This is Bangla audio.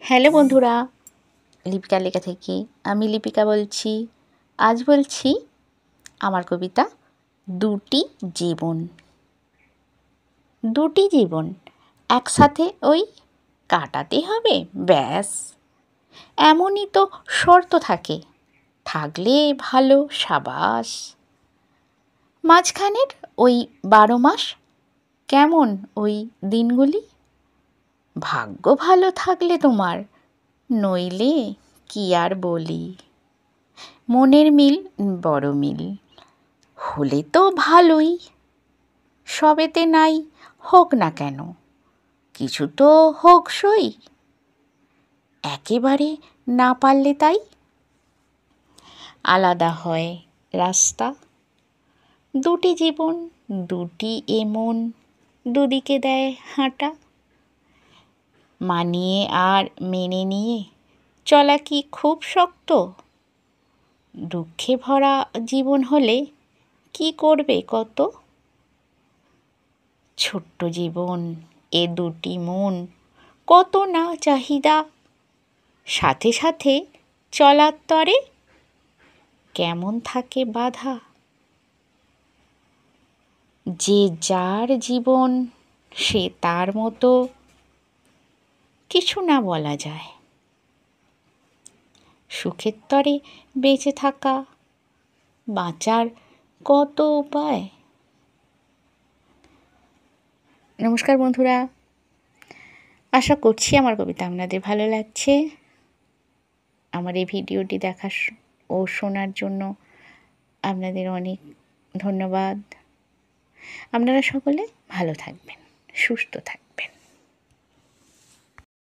হ্যালো বন্ধুরা, লিপিকা লেখা থেকে আমি লিপিকা বলছি। আজ বলছি আমার কবিতা দুটি জীবন। দুটি জীবন একসাথে ওই কাটাতে হবে, ব্যাস এমনই তো শর্ত থাকে, থাকলে ভালো সাবাস। মাঝখানের ওই 12 মাস কেমন ওই দিনগুলি, ভাগ্য ভালো থাকলে তোমার, নইলে কি আর বলি। মনের মিল বড় মিল হলে তো ভালোই, সবেতে নাই হোক না কেন, কিছু তো হোক সই। একেবারে না পারলে তাই আলাদা হয় রাস্তা। দুটি জীবন দুটি এমন, দুদিকে দেয় হাঁটা। মানিয়ে আর মেনে নিয়ে চলা কি খুব শক্ত? দুঃখে ভরা জীবন হলে কি করবে কত? ছোট্ট জীবন এ দুটি মন, কত না চাহিদা, সাথে সাথে চলার তরে কেমন থাকে বাধা। যে যার জীবন সে তার মতো, কিছু না বলা যায়। সুখের তরে বেঁচে থাকা, বাঁচার কত উপায়। নমস্কার বন্ধুরা, আশা করছি আমার কবিতা আপনাদের ভালো লাগছে। আমার এই ভিডিওটি দেখা ও শোনার জন্য আপনাদের অনেক ধন্যবাদ। আপনারা সকলে ভালো থাকবেন, সুস্থ থাকবেন।